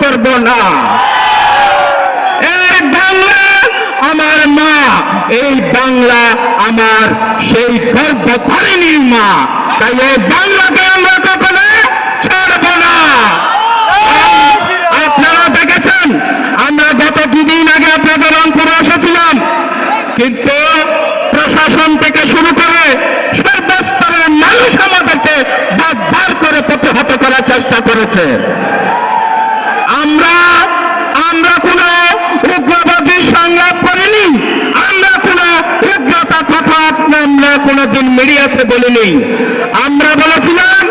করব না। এই বাংলা আমার মা, এই বাংলা আমার সেই গর্ভধারিণীর মা, তাই এই বাংলাকে আমরা কখনো ছাড়ব না। আপনারা দেখেছেন, আমরা গত দুদিন আগে আপনাদের রংপুরে এসেছিলাম, কিন্তু প্রশাসন থেকে শুরু করে সর্বস্তরের মানুষ আমাদেরকে বারবার করে প্রতিহত করার চেষ্টা করেছে। আমরা কোন উগ্রবাদী সংলাপ করিনি, আমরা কোন উগ্রতা কথা আমরা কোনদিন মিডিয়াতে বলিনি। আমরা বলেছিলাম